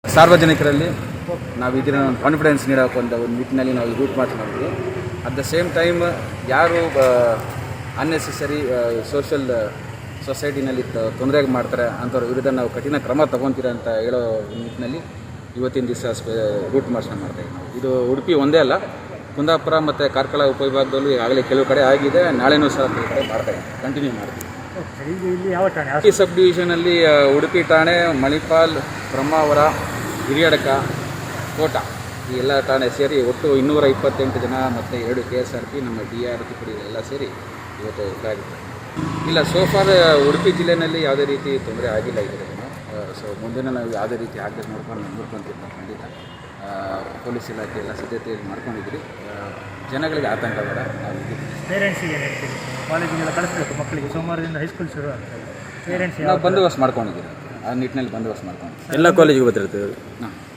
ಸಾರ್ವಜನಿಕರಲ್ಲಿ ನಾವು ಇದನ್ನ ಕಾನ್ಫಿಡೆನ್ಸ್ ನೀಡೋಕೆ ಒಂದು ನಿಟ್ಟಿನಲ್ಲಿ ನಾವು ರೂಟ್ ಮಾರ್ಚ್ ಮಾಡಿದ್ವಿ. ಅಟ್ ದ ಸೇಮ್ ಟೈಮ್ ಯಾರು ಅನ್ನೆಸೆಸರಿ ಸೋಷಲ್ ಸೊಸೈಟಿನಲ್ಲಿ ತೊಂದರೆ ಮಾಡ್ತಾರೆ ಅಂಥವ್ರ ವಿರುದ್ಧ ನಾವು ಕಠಿಣ ಕ್ರಮ ತೊಗೊತೀರ ಅಂತ ಹೇಳೋ ನಿಟ್ಟಿನಲ್ಲಿ ಇವತ್ತಿನ ದಿವಸ ರೂಟ್ ಮಾರ್ಚ್ನ ಮಾಡ್ತಾಯಿದ್ದೀವಿ. ಇದು ಉಡುಪಿ ಒಂದೇ ಅಲ್ಲ, ಕುಂದಾಪುರ ಮತ್ತು ಕಾರ್ಕಳ ಉಪವಿಭಾಗದಲ್ಲೂ ಈಗಾಗಲೇ ಕೆಲವು ಕಡೆ ಆಗಿದೆ. ನಾಳೆನೂ ಸಹ ಕೆಲವು ಕಡೆ ಮಾಡ್ತಾಯಿದ್ದೀವಿ, ಕಂಟಿನ್ಯೂ ಮಾಡ್ತೀವಿ. ಈ ಸಬ್ ಡಿವಿಷನಲ್ಲಿ ಉಡುಪಿ ಠಾಣೆ, ಮಣಿಪಾಲ್, ಬ್ರಹ್ಮಾವರ, ಹಿರಿಯಡಕ, ಕೋಟ ಈ ಎಲ್ಲ ಠಾಣೆ ಸೇರಿ ಒಟ್ಟು 228 ಜನ ಮತ್ತು 2 KSRP, ನಮ್ಮ DRP ಪುಡಿ ಎಲ್ಲ ಸೇರಿ ಇವತ್ತು ಇದಾಗಿದೆ. ಇಲ್ಲ, ಸೋಫಾರ್ ಉಡುಪಿ ಜಿಲ್ಲೆಯಲ್ಲಿ ಯಾವುದೇ ರೀತಿ ತೊಂದರೆ ಆಗಿಲ್ಲ ಇದರಿಂದ. ಸೊ ಮುಂದಿನ ನಾವು ಯಾವುದೇ ರೀತಿ ಆಗದೆ ನೋಡ್ಕೊಂತೀವಿ ನಾವು ಖಂಡಿತ. ಪೊಲೀಸ್ ಇಲಾಖೆ ಎಲ್ಲ ಸಿದ್ಧತೆಯಲ್ಲಿ ಮಾಡ್ಕೊಂಡಿದ್ರಿ. ಜನಗಳಿಗೆ ಆತಂಕ ಬೇಡ. ಪೇರೆಂಟ್ಸಿಗೆ ಕಾಲೇಜಿಗೆಲ್ಲ ಕಳಿಸ್ಬೇಕು ಮಕ್ಕಳಿಗೆ. ಸೋಮವಾರದಿಂದ ಹೈಸ್ಕೂಲ್ ಶುರು ಆಗ್ತದೆ. ಪೇರೆಂಟ್ಸ್ ನಾವು ಬಂದೋಬಸ್ತ್ ಮಾಡ್ಕೊಂಡಿದ್ದೀವಿ, ಆ ನಿಟ್ಟಿನಲ್ಲಿ ಬಂದೋಬಸ್ತ್ ಮಾಡ್ಕೊಂಡಿದ್ದೀವಿ. ಎಲ್ಲ ಕಾಲೇಜಿಗೆ ಬರ್ತಿರ್ತೇವೆ. ಹಾಂ.